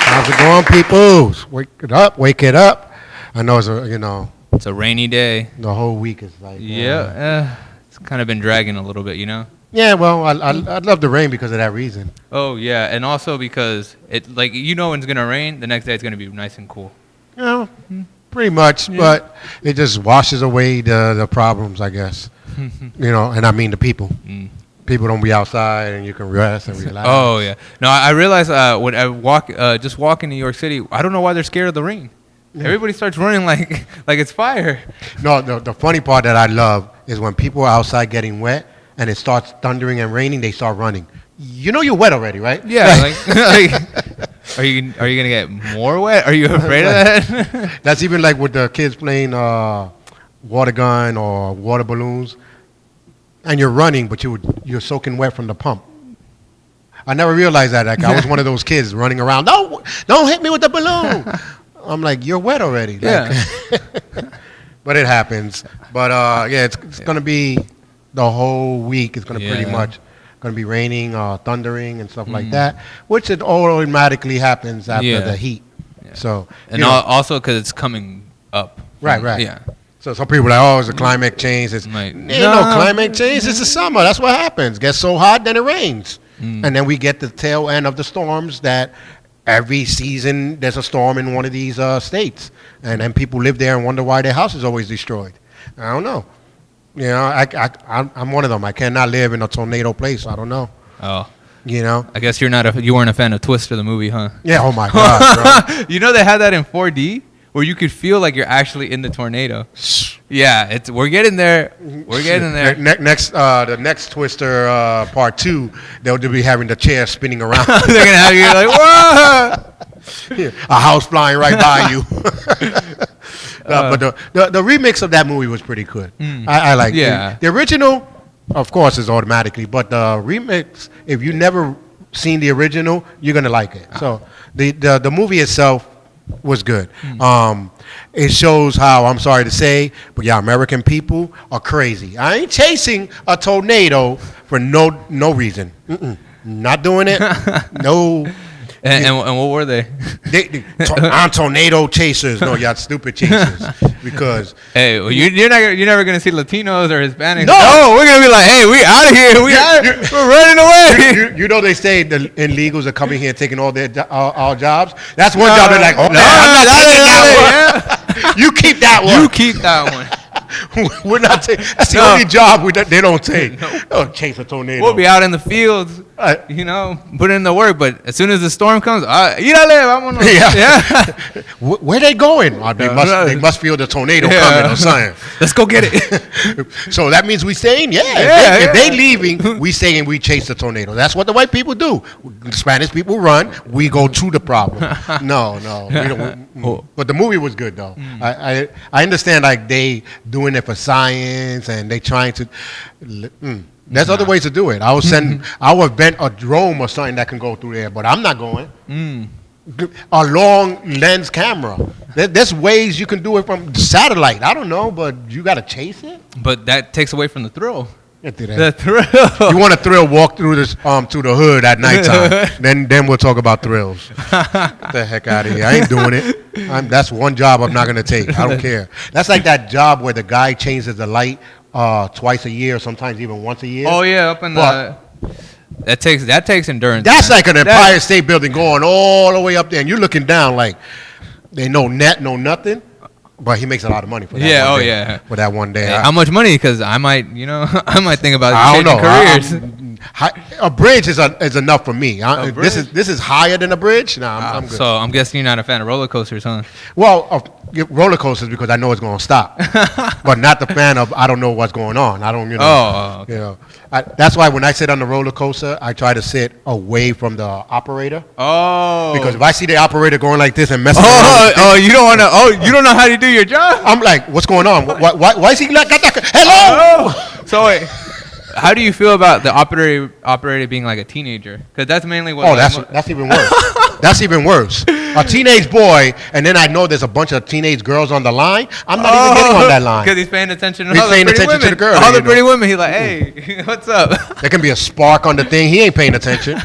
How's it going, people? Wake it up. I know It's a rainy day. the whole week is like. It's kind of been dragging a little bit, you know? Yeah, well, I love the rain because of that reason. Oh, yeah, and also because when it's going to rain, the next day it's going to be nice and cool. Pretty much, but it just washes away the problems, I guess. And I mean the people. People don't be outside and you can rest and relax. Oh, yeah. No, I realize when I walk in New York City, I don't know why they're scared of the rain. Yeah. Everybody starts running like it's fire. No, the funny part that I love is when people are outside getting wet and it starts thundering and raining, they start running. You know you're wet already, right? Yeah. Are you gonna get more wet? Are you afraid of that? That's even like with the kids playing water gun or water balloons, and you're running, but you're soaking wet from the pump. I never realized that. Like I was one of those kids running around. Don't hit me with the balloon. I'm like, you're wet already. Yeah. But it happens. But it's gonna be the whole week. It's gonna pretty much gonna be raining, thundering, and stuff like that, which it automatically happens after the heat. Yeah. So also because it's coming up. Right. Yeah. So some people are like, it's a climate change. It's like, no climate change. It's the summer. That's what happens. Gets so hot, then it rains, and then we get the tail end of the storms that. Every season, there's a storm in one of these states, and then people live there and wonder why their house is always destroyed. I don't know. I'm one of them. I cannot live in a tornado place. I don't know. Oh, I guess you weren't a fan of Twister the movie, huh? Yeah. Oh my God. Bro. They had that in 4D where you could feel like you're actually in the tornado. Yeah, we're getting there. We're getting there. The next Twister part 2, they'll be having the chair spinning around. They're gonna have you like, whoa! A house flying right by you. But the remix of that movie was pretty good. I like it. Yeah. The original, of course, is automatically, but the remix, if you never seen the original, you're gonna like it. So the movie itself was good. It shows how, I'm sorry to say, but American people are crazy. I ain't chasing a tornado for no reason. Not doing it. No. And what were they? I'm tornado chasers. No, y'all stupid chasers. Because hey, well, you're never gonna see Latinos or Hispanics. No, we're gonna be like, hey, we out of here. We're running away. They say the illegals are coming here taking all our jobs. That's one job. They're like, I'm not taking that one. You keep that one. You keep that one. We're not taking. That's the only job they don't take. Oh, chase a tornado. We'll be out in the fields, putting in the work. But as soon as the storm comes, vámonos. Yeah. Where they going? They must feel the tornado coming or something. Let's go get it. So that means we staying? Yeah. If they leaving, we staying. We chase the tornado. That's what the white people do. The Spanish people run. We go to the problem. No. We don't, but the movie was good though. I understand like they doing it for science and they trying to. There's other ways to do it. I would bend a drone or something that can go through there, but I'm not going. A long lens camera. There's ways you can do it from satellite. I don't know, but you got to chase it. But that takes away from the thrill. The thrill. You want a thrill? Walk through this to the hood at nighttime. then we'll talk about thrills. Get the heck out of here! I ain't doing it. That's one job I'm not gonna take. I don't care. That's like that job where the guy changes the light twice a year, sometimes even once a year. Oh yeah, up in the. That takes endurance. That's like an Empire State Building going all the way up there, and you're looking down like they no net, no nothing. But he makes a lot of money for that. For that one day. Hey, how much money? Because I might think about changing careers. A bridge is enough for me. This is higher than a bridge. I'm good. So I'm guessing you're not a fan of roller coasters, huh? Well, roller coasters because I know it's going to stop, but not the fan of I don't know what's going on. I don't, okay. That's why when I sit on the roller coaster, I try to sit away from the operator. Oh. Because if I see the operator going like this and messing around, you don't want to. Oh, you don't know how to do your job. I'm like, what's going on? Why is he like that? Hello. So wait. How do you feel about the operator being like a teenager? Because that's mainly what. Oh, that's even worse. That's even worse. a teenage boy, and then I know there's a bunch of teenage girls on the line, I'm not even getting on that line. Because he's paying attention to He's all the paying pretty attention women. to the girl, All the you know. pretty women. He's like, hey, what's up? There can be a spark on the thing. He ain't paying attention.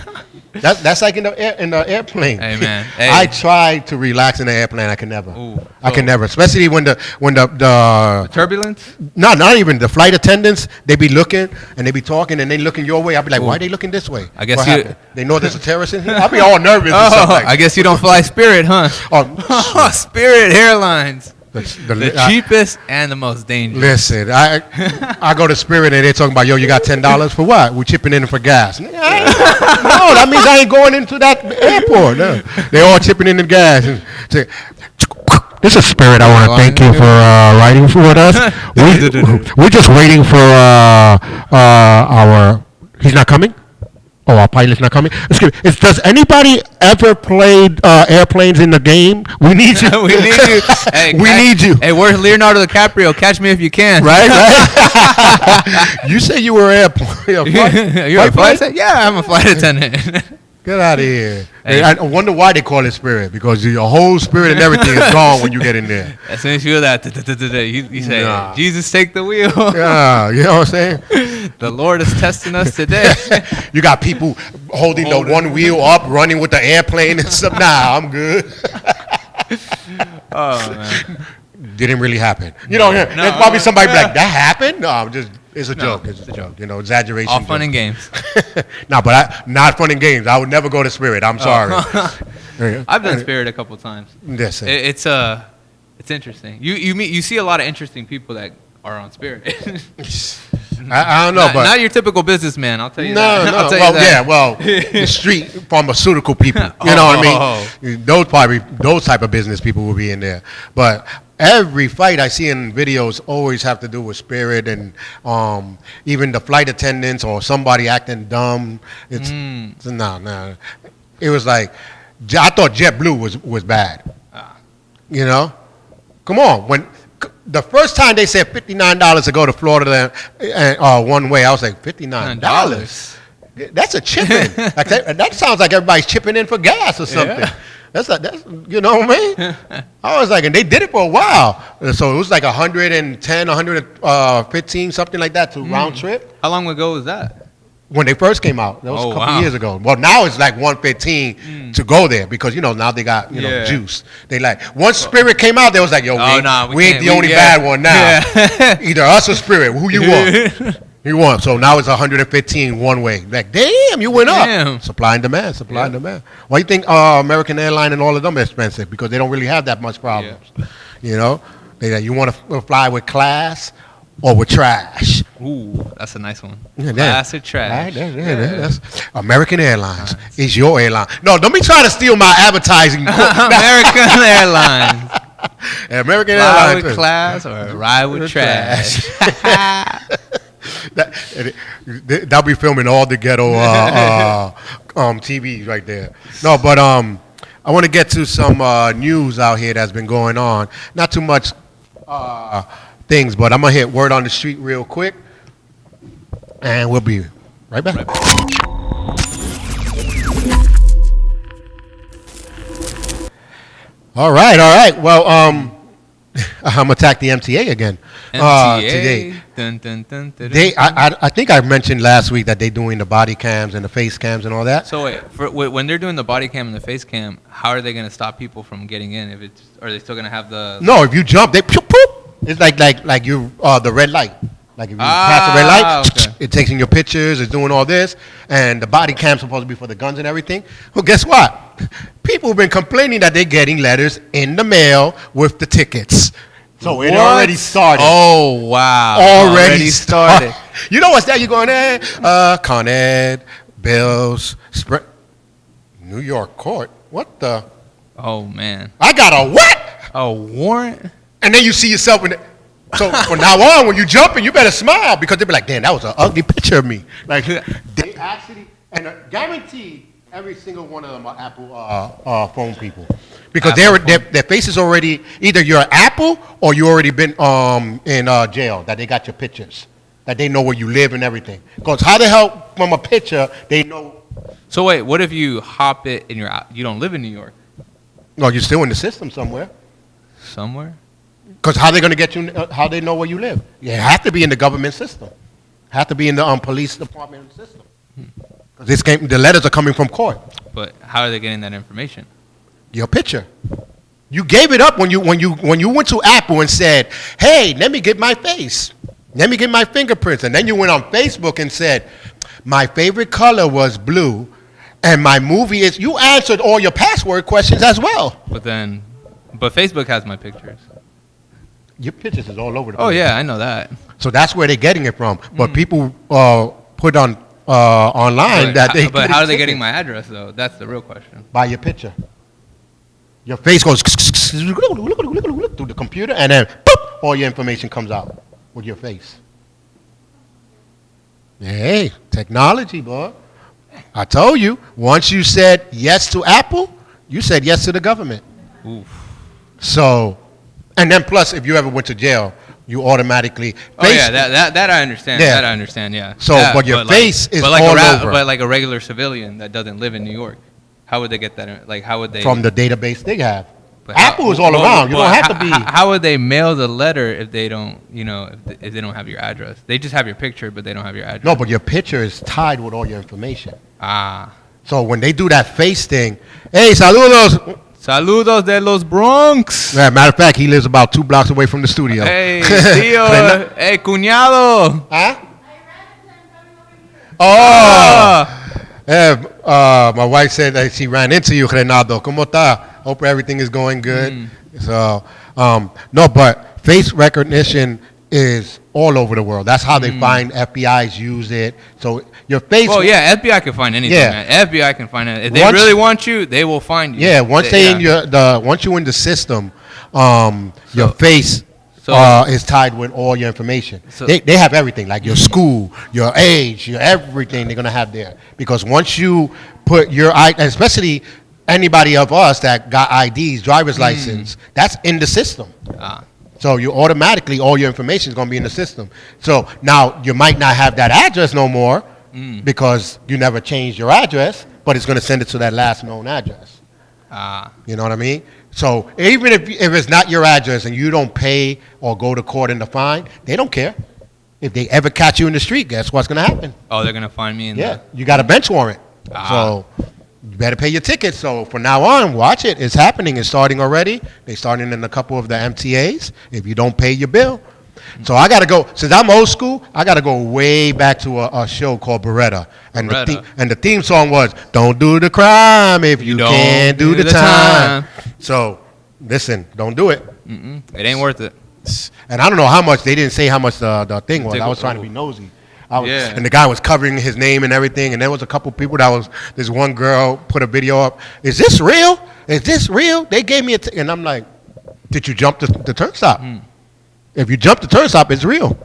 That's like in the airplane. Hey, man. Hey. I try to relax in the airplane. I can never. Ooh. I can never, especially when the Turbulence? no, not even the flight attendants. They be looking and they be talking and they looking your way. I'll be like, why are they looking this way? I guess What you- happened? They know there's a terrorist in here. I'll be all nervous. and Oh, stuff like I guess you don't fly Spirit, huh? Oh, Spirit Airlines. the The cheapest and the most dangerous. Listen, I go to Spirit and they're talking about, yo, you got $10 for what? We're chipping in for gas. No, that means I ain't going into that airport. No. They're all chipping in the gas. And say, this is Spirit. I want to thank you for riding with us. We're just waiting for our. He's not coming. Oh, our pilot's not coming. Excuse me. Does anybody ever played airplanes in the game? We need you. We need you. Hey, we need you. Hey, where's Leonardo DiCaprio? Catch me if you can. Right. You say you were a flight. You're a flight attendant? Yeah, I'm a flight attendant. Get out of here. Hey. I wonder why they call it Spirit, because your whole spirit and everything is gone when you get in there. As soon as you hear that, you say, Nah. Jesus, take the wheel. Yeah, you know what I'm saying? The Lord is testing us today. You got people holding the one wheel up, running with the airplane and stuff. Nah, I'm good. Oh, man. Didn't really happen. You know, there's probably somebody be like, that happened? No, I'm just, it's a joke. It's a joke. You know, exaggeration. All fun and games. No, but not fun and games. I would never go to Spirit. I'm sorry. I've done Spirit a couple times. Listen. It's interesting. You see a lot of interesting people that are on Spirit. I don't know, but not your typical businessman. I'll tell you no, that. no. I'll tell Well, you that. yeah, well, the street pharmaceutical people. You know what I mean? Those type of business people will be in there. But every fight I see in videos always have to do with Spirit and even the flight attendants or somebody acting dumb. It's no. It was like I thought JetBlue was bad. You know, come on the first time they said $59 to go to Florida one way, I was like, $59? That's a chipping. Like that sounds like everybody's chipping in for gas or something. Yeah. That's you know what I mean? I was like, and they did it for a while. So it was like 110, 115, something like that to round trip. How long ago was that? When they first came out, that was a couple wow. years ago. Well, now it's like 115 to go there because now they got Yeah. juice. They like once Spirit came out, they was like, yo, we ain't the only bad one now. Yeah. Either us or Spirit. Who you want? You want. So now it's 115 one way. Like, damn, you went Damn. up. Supply and demand. Supply and demand. Why do you think American Airlines and all of them are expensive? Because they don't really have that much problems. You know, they like, you want to fly with class or with trash. Ooh, that's a nice one. Yeah, Class or trash. Right, that's American Airlines is your airline. No, don't be trying to steal my advertising. American Airlines. American Ride Airlines. with class or ride with trash. That'll be filming all the ghetto TVs right there. No, but I want to get to some news out here that's been going on. Not too much things, but I'm gonna hit word on the street real quick, and we'll be right back. All right. Well, I'm gonna attack the MTA again. Today. Dun, dun, dun, dun, They, dun. I think I mentioned last week that they're doing the body cams and the face cams and all that. So wait, when they're doing the body cam and the face cam, how are they going to stop people from getting in? Are they still going to have the? No, if you jump, they poop, poop. It's like you the red light. Like if you pass the red light, okay. It's taking your pictures, it's doing all this, and the body cam's supposed to be for the guns and everything. Well, guess what? People have been complaining that they're getting letters in the mail with the tickets. So it already started. Oh wow! Already started. You know what's that? You're going there? Con Ed, Bills, New York court. What the? Oh man! I got a what? A warrant? And then you see yourself in it. So from now on, when you jumping, you better smile because they'll be like, damn, that was an ugly picture of me. Like they actually, and guaranteed every single one of them are Apple phone people. Because their faces already, either you're Apple or you already been in jail, that they got your pictures, that they know where you live and everything. Because how the hell from a picture they know? So wait, what if you hop it and you don't live in New York? No, you're still in the system somewhere. Somewhere. Because how they going to get you? How they know where you live? You have to be in the government system. Have to be in the police department system. Because the letters are coming from court. But how are they getting that information? Your picture. You gave it up when you went to Apple and said, "Hey, let me get my face. Let me get my fingerprints." And then you went on Facebook and said, "My favorite color was blue, and my movie is." You answered all your password questions as well. But Facebook has my pictures. Your pictures is all over the place. Oh yeah, I know that. So that's where they're getting it from. But people put on online that they. But how are they getting my address though? That's the real question. By your picture. Your face goes through the computer, and then boop, all your information comes out with your face. Hey, technology, boy. I told you. Once you said yes to Apple, you said yes to the government. Oof. So, and then plus, if you ever went to jail, you automatically. Oh yeah, that I understand. Yeah. That I understand. Yeah. So, yeah, but your face is like all over. But like a regular civilian that doesn't live in New York, how would they get that? Like, how would they? From the database they have. Apple is all around. You don't have to be. How would they mail the letter if they don't? You know, if they don't have your address, they just have your picture, but they don't have your address. No, but your picture is tied with all your information. Ah. So when they do that face thing, hey, saludos. Saludos de los Bronx. Yeah, matter of fact, he lives about 2 blocks away from the studio. Hey, tío. Hey, cuñado. Huh? Oh. My wife said that she ran into you, Renato. ¿Cómo está? Hope everything is going good. So, no, but face recognition is all over the world. That's how they find FBI's use it. So your face. Well, yeah, FBI can find anything. Yeah. Man. FBI can find it. If they really want you, they will find you. Yeah, once once you're in the system, your face is tied with all your information. So they have everything, like your school, your age, your everything. They're gonna have there because once you put your especially anybody of us that got IDs, driver's license, that's in the system. So you automatically, all your information is going to be in the system. So now you might not have that address no more because you never changed your address, but it's going to send it to that last known address. You know what I mean? So even if it's not your address and you don't pay or go to court and the fine, they don't care. If they ever catch you in the street, guess what's going to happen? Oh, they're going to find me in you got a bench warrant. So you better pay your ticket. So from now on, watch it. It's happening. It's starting already. They're starting in a couple of the MTAs if you don't pay your bill. So I got to go. Since I'm old school, I got to go way back to a show called Beretta. And the theme song was, "Don't do the crime if you can't do the time." So listen, don't do it. It ain't worth it. And I don't know how much. They didn't say how much the thing was. I was trying to be nosy. And the guy was covering his name and everything, and there was a couple people this one girl put a video up. Is this real? Is this real? They gave me and I'm like, did you jump the turnstile? If you jump the turnstile, it's real.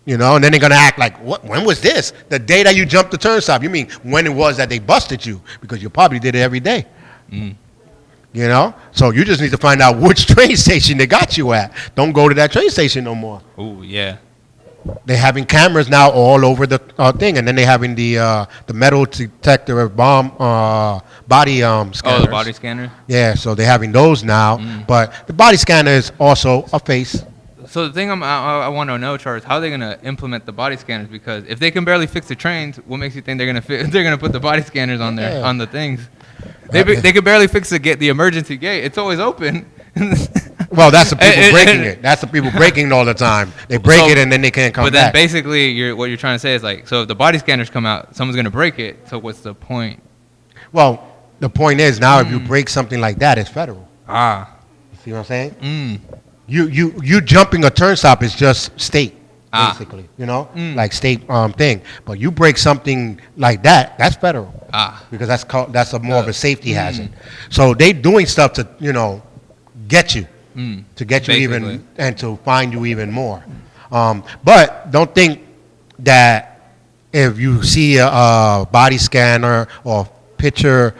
You know, and then they're going to act like, what? When was this? The day that you jumped the turnstile. You mean when it was that they busted you? Because you probably did it every day. You know? So you just need to find out which train station they got you at. Don't go to that train station no more. Oh, yeah. They're having cameras now all over the thing, and then they're having the metal detector bomb body scanners. Oh, the body scanner? Yeah, so they're having those now. But the body scanner is also a face. So the thing I want to know, Charles, how are they going to implement the body scanners? Because if they can barely fix the trains, what makes you think they're going to put the body scanners on there on the things? They could barely fix the emergency gate. It's always open. Well, that's the people breaking it. That's the people breaking it all the time. They break it and then they can't come back. But then basically, what you're trying to say is like, so if the body scanners come out, someone's going to break it. So what's the point? Well, the point is now if you break something like that, it's federal. You see what I'm saying? You jumping a turnstile is just state, basically. You know, like state thing. But you break something like that, that's federal. Because that's more of a safety hazard. So they doing stuff to get you. To get you even and to find you even more. But don't think that if you see a body scanner or picture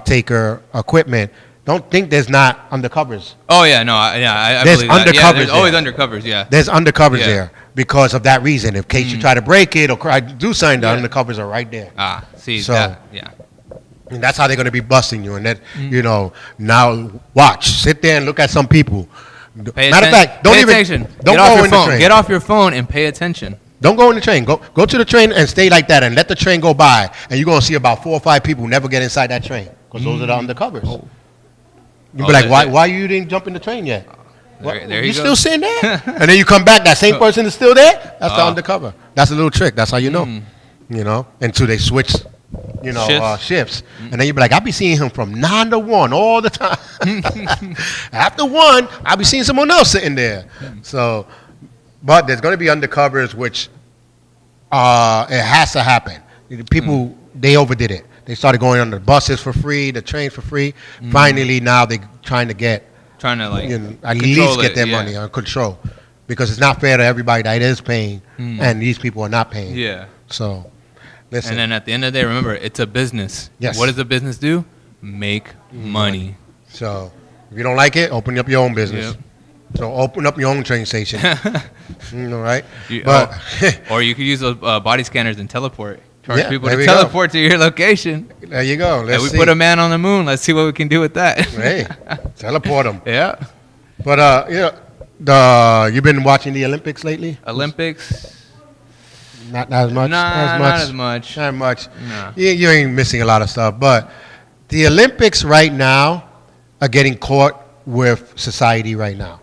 taker equipment, don't think there's not undercovers. Oh yeah, no, I there's believe undercovers. Yeah, there's always undercovers. Yeah, there's undercovers there because of that reason. In case you try to break it or do something, the undercovers are right there. See so, that? Yeah. And that's how they're going to be busting you. And that, now watch, sit there and look at some people. Matter of fact, don't attention. Don't go in the train. Get off your phone and pay attention. Don't go in the train. Go to the train and stay like that and let the train go by. And you're going to see about 4 or 5 people never get inside that train because those are the undercovers. Oh. You'll be like, why you didn't jump in the train yet? There you still sitting there? And then you come back, that same person is still there? That's the undercover. That's a little trick. That's how you know. Until they switch, shifts. And then you be like, I'll be seeing him from 9 to 1 all the time. After 1, I'll be seeing someone else sitting there. So, but there's going to be undercovers, which it has to happen. People, they overdid it. They started going on the buses for free, the trains for free. Finally, now they're trying to at least get their money under control, because it's not fair to everybody that is paying, and these people are not paying. Yeah. So, listen. And then at the end of the day, remember, it's a business. Yes. What does a business do? Make money. So, if you don't like it, open up your own business. Yep. So open up your own train station. Right? Or you could use those body scanners and teleport. Charge people to teleport to your location. There you go. We put a man on the moon. Let's see what we can do with that. Hey, teleport them. Yeah. But you've been watching the Olympics lately? Olympics. Not as much. Not as much. Not much. No. You ain't missing a lot of stuff. But the Olympics right now are getting caught with society right now.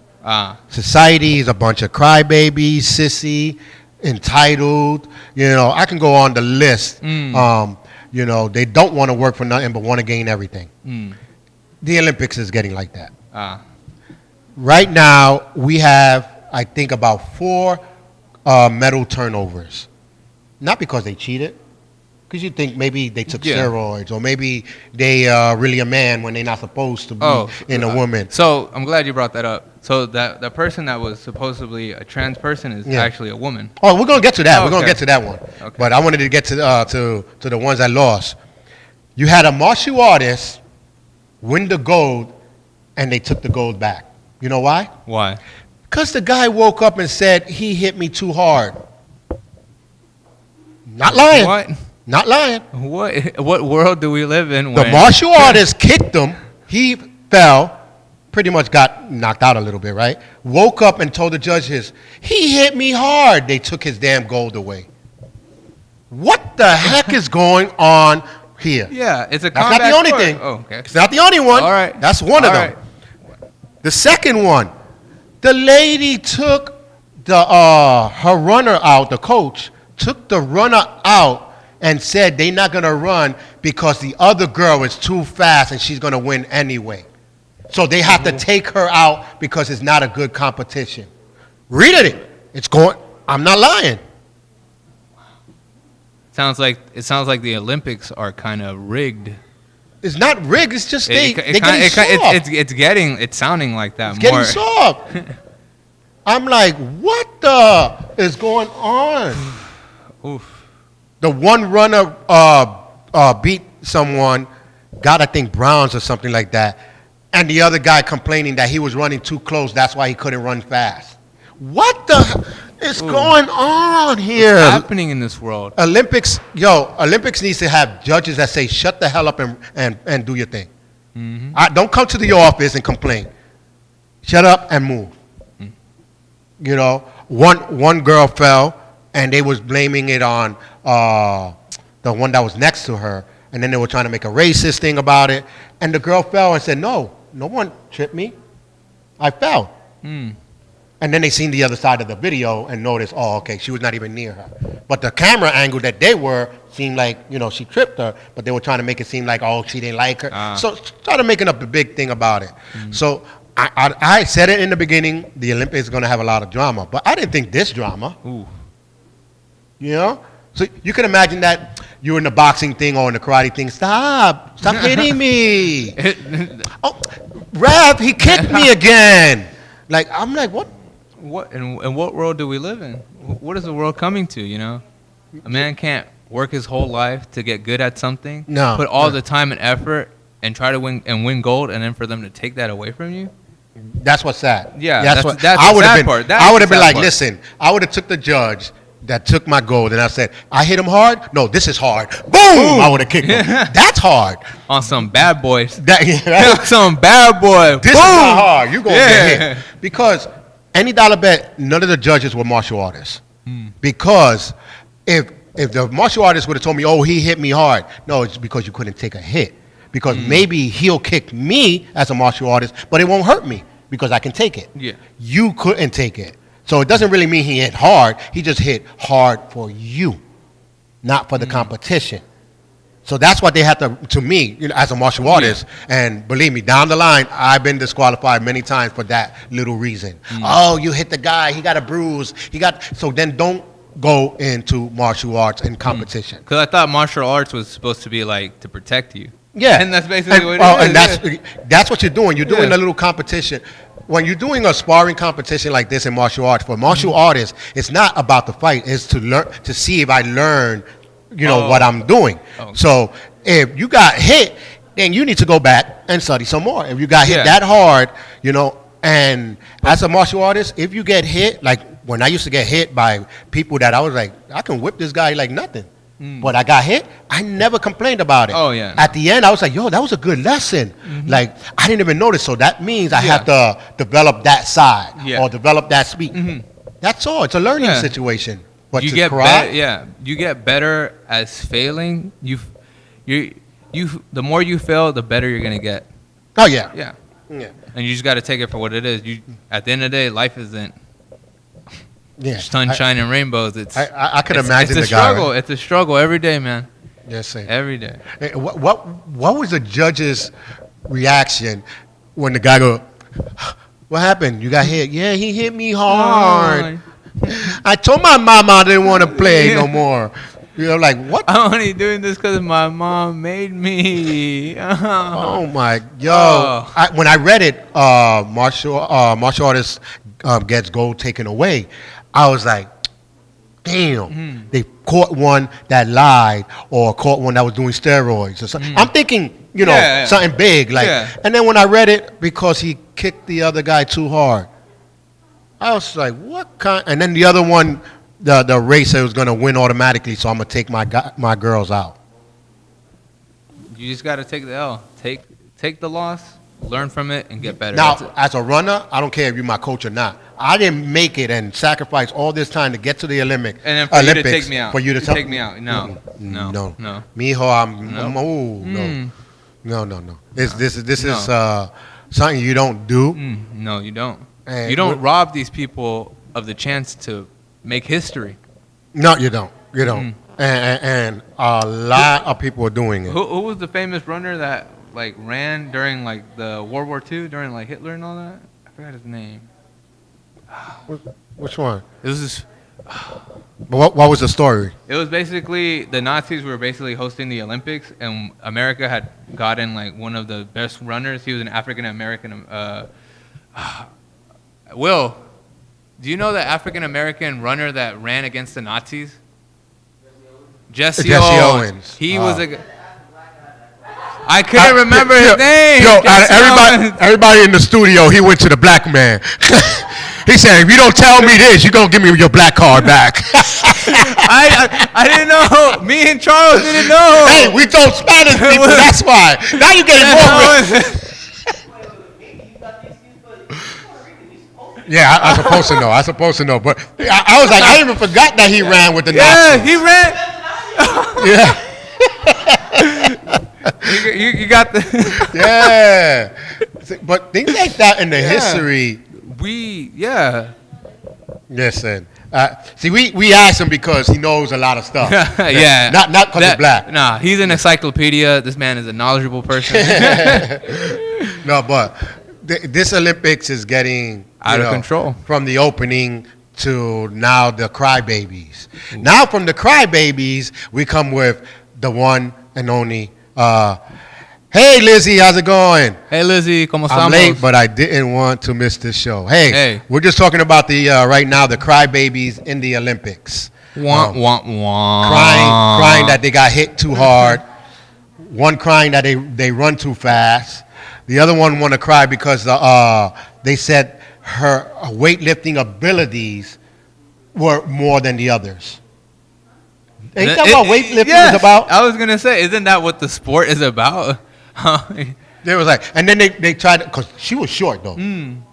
Society is a bunch of crybabies, sissy, entitled. I can go on the list. They don't want to work for nothing but want to gain everything. The Olympics is getting like that. Right now, we have, I think, about 4 medal turnovers. Not because they cheated, because you think maybe they took steroids, or maybe they really a man when they're not supposed to be in a woman. So I'm glad you brought that up. So that person that was supposedly a trans person is actually a woman. Oh, we're gonna get to that. We're gonna get to that one. Okay. But I wanted to get to the ones that lost. You had a martial artist win the gold, and they took the gold back. You know why? Why? Because the guy woke up and said he hit me too hard. Not lying. What? Not lying. What world do we live in? The martial artist kicked him. He fell. Pretty much got knocked out a little bit, right? Woke up and told the judges, he hit me hard. They took his damn gold away. What the heck is going on here? Yeah, it's a That's not the only thing. Oh, okay. It's not the only one. All right. That's one of them. Right. The second one, the lady took her runner out, the coach, took the runner out and said they're not going to run because the other girl is too fast and she's going to win anyway. So they have to take her out because it's not a good competition. Read it. It's going. I'm not lying. Sounds like the Olympics are kind of rigged. It's not rigged. It's just it's sounding like that. It's getting soft. I'm like, what the is going on? Oof. The one runner beat someone, got I think bronze or something like that. And the other guy complaining that he was running too close. That's why he couldn't run fast. What the is going on here? What's happening in this world? Olympics needs to have judges that say, shut the hell up and do your thing. Mm-hmm. Don't come to the office and complain. Shut up and move. One girl fell, and they was blaming it on the one that was next to her. And then they were trying to make a racist thing about it. And the girl fell and said, no one tripped me. I fell. And then they seen the other side of the video and noticed, oh, okay, she was not even near her. But the camera angle that they were seemed like, she tripped her. But they were trying to make it seem like, oh, she didn't like her. So started making up the big thing about it. So I said it in the beginning, the Olympics is going to have a lot of drama. But I didn't think this drama. Ooh. So you can imagine that you're in the boxing thing or in the karate thing. Stop hitting me. Oh, ref, he kicked me again. Like, I'm like, what? What in what world do we live in? What is the world coming to, A man can't work his whole life to get good at something. No. Put all the time and effort and try to win gold, and then for them to take that away from you? That's what's sad. Yeah, that's the sad part. I would have been like, listen, I would have took the judge that took my gold, and I said, I hit him hard? No, this is hard. Boom! I would have kicked him. That's hard. On some bad boys. That, Some bad boy. this is not hard. You're going to get hit. Because any dollar bet, none of the judges were martial artists. Because if the martial artist would have told me, oh, he hit me hard. No, it's because you couldn't take a hit. Because maybe he'll kick me as a martial artist, but it won't hurt me because I can take it. Yeah. You couldn't take it. So it doesn't really mean he hit hard. He just hit hard for you, not for the competition. So that's what they have to me, as a martial artist. And believe me, down the line, I've been disqualified many times for that little reason. Oh, you hit the guy. He got a bruise. So then don't go into martial arts and competition. Because I thought martial arts was supposed to be like to protect you. Yeah. And that's basically what it is. And that's what you're doing. You're doing a little competition. When you're doing a sparring competition like this in martial arts, for martial artists, it's not about the fight. It's to learn, to see if I learn, what I'm doing. So if you got hit, then you need to go back and study some more. If you got hit that hard, and as a martial artist, if you get hit, like when I used to get hit by people that I was like, I can whip this guy like nothing. But I got hit, I never complained about it. Oh, yeah. At the end, I was like, yo, that was a good lesson. Like, I didn't even notice. So that means I have to develop that side or develop that speed. That's all. It's a learning situation. But you get better. You get better as failing. The more you fail, the better you're gonna get. Oh yeah. Yeah. And you just got to take it for what it is. At the end of the day, life isn't sunshine and rainbows. I could imagine it's a struggle. It's a struggle every day, man. Yes, sir. Every day. What was the judge's reaction when the guy go, what happened? You got hit? Yeah, he hit me hard. I told my mama I didn't want to play no more. Like, what? I'm only doing this because my mom made me. Oh, my. When I read it, martial artist gets gold taken away, I was like, damn, they caught one that lied or caught one that was doing steroids or something. I'm thinking, something big. And then when I read it, because he kicked the other guy too hard, I was like, what kind? And then the other one, the racer was going to win automatically, so I'm going to take my girls out. You just got to take the L. Take the loss, learn from it, and get better. Now, as a runner, I don't care if you're my coach or not. I didn't make it and sacrifice all this time to get to the Olympics. And then for you to take me out. For you to take me out. No. Mijo, no. This is something you don't do. No, you don't. And you don't rob these people of the chance to make history. No, you don't. You don't. And a lot of people are doing it. Who was the famous runner that ran during the World War II, during Hitler and all that? I forgot his name. Which one? It was this. What was the story? It was basically the Nazis were basically hosting the Olympics, and America had gotten one of the best runners. He was an African American. Will, do you know the African American runner that ran against the Nazis? Jesse Owens. He was a. I couldn't remember his name. Everybody in the studio, he went to the black man. He said, if you don't tell me this, you're going to give me your black card back. I didn't know. Me and Charles didn't know. Hey, we told Spanish people, that's why. Now you're getting more. Yeah, I'm supposed to know. But I was like, I even forgot that he ran with the Nazis. Yeah, he ran. You got the. Yeah. But things like that in the history. Yes, sir. See, we asked him because he knows a lot of stuff. Yeah. Not because he's black. Nah, he's an encyclopedia. This man is a knowledgeable person. No, but this Olympics is getting out of control. From the opening to now the crybabies. Now from the crybabies, we come with the one and only. Hey, Lizzie, how's it going? Hey, Lizzie, ¿cómo estamos? I'm late, but I didn't want to miss this show. Hey, we're just talking about the right now the crybabies in the Olympics. Crying that they got hit too hard. One crying that they run too fast. The other one want to cry because they said her weightlifting abilities were more than the others. Ain't that what weightlifting is about? I was gonna say, isn't that what the sport is about? They was like, and then they tried, because she was short though.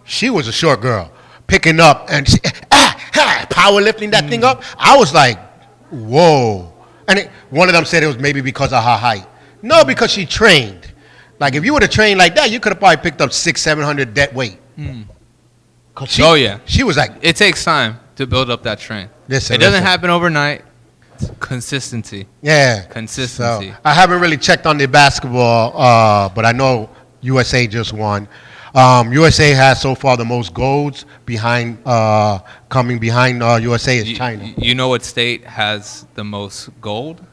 She was a short girl, picking up and power lifting that thing up. I was like, whoa. And one of them said it was maybe because of her height. No, because she trained. Like if you would have trained like that, you could have probably picked up 600-700 dead weight. She was like, it takes time to build up that strength. It doesn't happen overnight. It's consistency. Yeah. Consistency. So, I haven't really checked on the basketball, but I know USA just won. USA has so far the most golds behind, coming behind USA is China. You know what state has the most gold?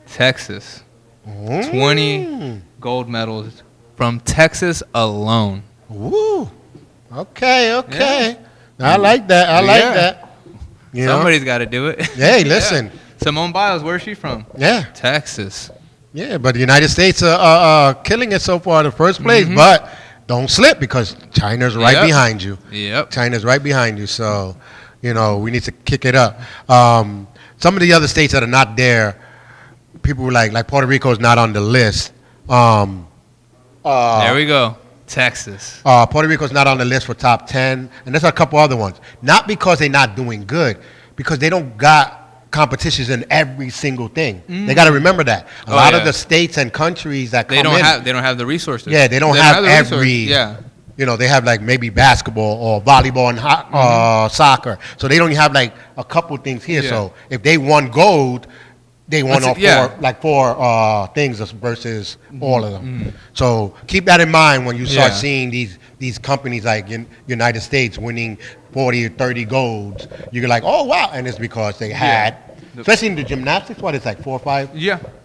Texas. 20 gold medals from Texas alone. Woo. Okay. Yeah. I like that. I like that. Somebody's got to do it. Hey, listen. Simone Biles, where's she from? Yeah. Texas. Yeah, but the United States are killing it so far in the first place. But don't slip because China's right behind you. Yep. China's right behind you. So, we need to kick it up. Some of the other states that are not there, people were like Puerto Rico's not on the list. There we go. Texas. Puerto Rico's not on the list for top 10. And there's a couple other ones. Not because they're not doing good, because they don't got competitions in every single thing. They got to remember that. A lot of the states and countries that they don't have the resources. Yeah, they don't have every. They have like maybe basketball or volleyball and soccer. So they don't have like a couple things here. Yeah. So if they won gold, they won four things versus all of them. So keep that in mind when you start seeing these companies like United States winning 40 or 30 golds. You're like, oh wow, and it's because they had, especially in the gymnastics, it's like 4 or 5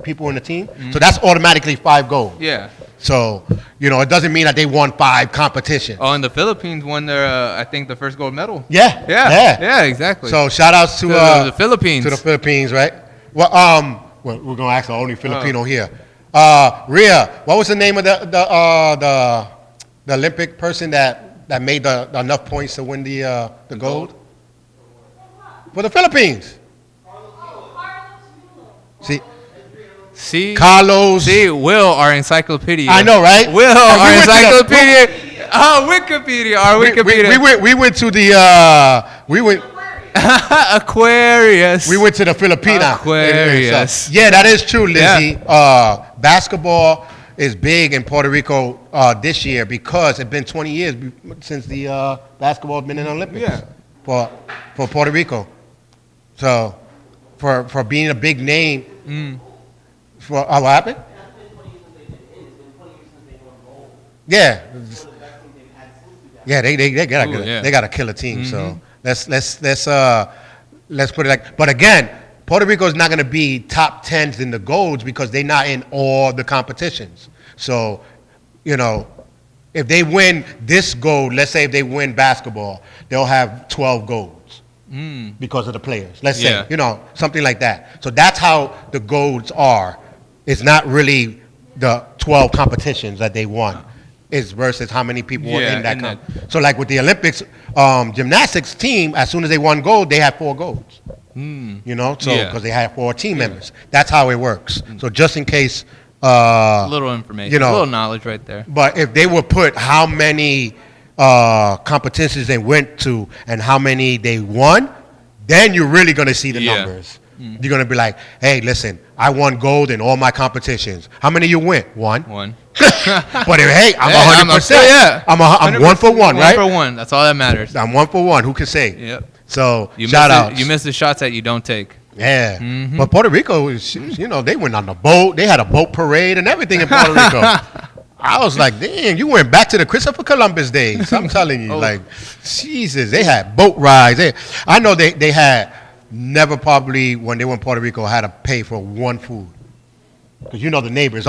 people in the team. So that's automatically 5 golds. Yeah. So it doesn't mean that they won 5 competitions. Oh, and the Philippines won their I think the first gold medal. Yeah, exactly. So shout outs to the Philippines. To the Philippines, right? Well, we're gonna ask the only Filipino here. Rhea, what was the name of the Olympic person that made enough points to win the gold for the Philippines? See, Carlos. See, Will, our encyclopedia. I know, right? Will, our encyclopedia. Wikipedia, our Wikipedia. We went to the Aquarius. We went to the Filipina. Aquarius. Yeah, that is true, Lizzie. Yeah. Basketball is big in Puerto Rico this year because it's been 20 years since the basketball has been in the Olympics. Yeah. For Puerto Rico. So for being a big name. For what happened? Yeah. Yeah, they got a killer team. So let's put it like. But again, Puerto Rico is not going to be top 10s in the golds because they're not in all the competitions. So, if they win this gold, let's say if they win basketball, they'll have 12 golds because of the players. Let's say, something like that. So that's how the golds are. It's not really the 12 competitions that they won. It's versus how many people were in that. So like with the Olympics gymnastics team, as soon as they won gold, they had 4 golds. Because they had 4 team members. That's how it works. So just in case. A little information, a little knowledge right there. But if they would put how many competitions they went to and how many they won, then you're really going to see the numbers. You're going to be like, hey, listen, I won gold in all my competitions. How many you win? 1. But hey, I'm 100%. I'm 1 for 1, right? 1 for 1. That's all that matters. I'm 1 for 1. Who can say? Yep. So shout out. You miss the shots that you don't take. Yeah. But Puerto Rico, they went on the boat. They had a boat parade and everything in Puerto Rico. I was like, damn, you went back to the Christopher Columbus days. I'm telling you, like, Jesus, they had boat rides. I know they had never probably, when they went to Puerto Rico, had to pay for 1 food. Because the neighbors,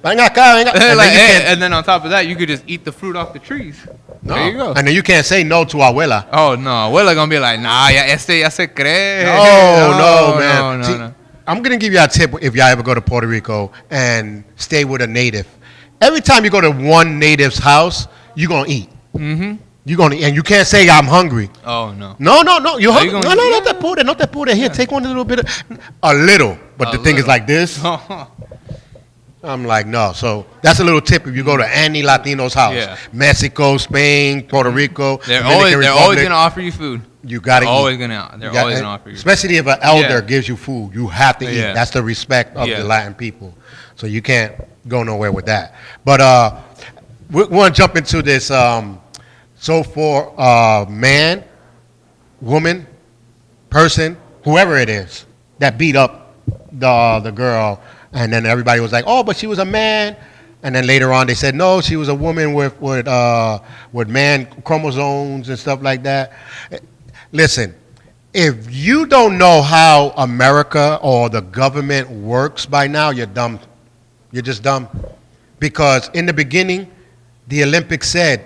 and then on top of that, you could just eat the fruit off the trees. No. There you go. And then you can't say no to abuela. Oh, no. Abuela going to be like, nah, ya se cree. No, man. No. I'm going to give you a tip if y'all ever go to Puerto Rico and stay with a native. Every time you go to one native's house, you're going to eat. You're and you can't say I'm hungry. Oh no. No. You're hungry. gonna- No, yeah. not that pure. Here, take one a little bit. A little. But A the thing is little. like this. I'm like, no. So that's a little tip if you go to any Latino's house. Yeah. Mexico, Spain, Puerto Rico. They're Dominican always Republic. gonna offer you food. You gotta They're always eat. gonna offer you. Especially if an elder Yeah. gives you food, you have to eat. Yeah. That's the respect of Yeah. the Latin people. So you can't go nowhere with that. But we want to jump into this. So for man, woman, person, whoever it is that beat up the girl, and then everybody was like, oh, but she was a man. And then later on, they said no, she was a woman with man chromosomes and stuff like that. Listen, if you don't know how America or the government works by now, you're dumb. You're just dumb. Because in the beginning, the Olympics said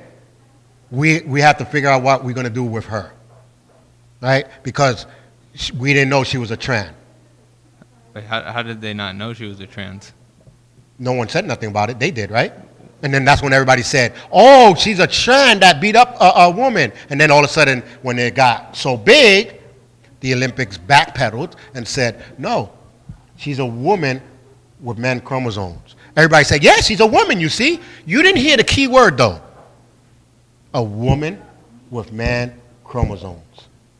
we have to figure out what we're going to do with her, right? Because we didn't know she was a trans. Wait, how did they not know she was a trans? No one said nothing about it. They did, right? And then that's when everybody said, oh, she's a trans that beat up a woman. And then all of a sudden, when it got so big, the Olympics backpedaled and said, no, she's a woman with man chromosomes. Everybody said, yeah, she's a woman, you see. You didn't hear the key word, though. A woman with man chromosomes.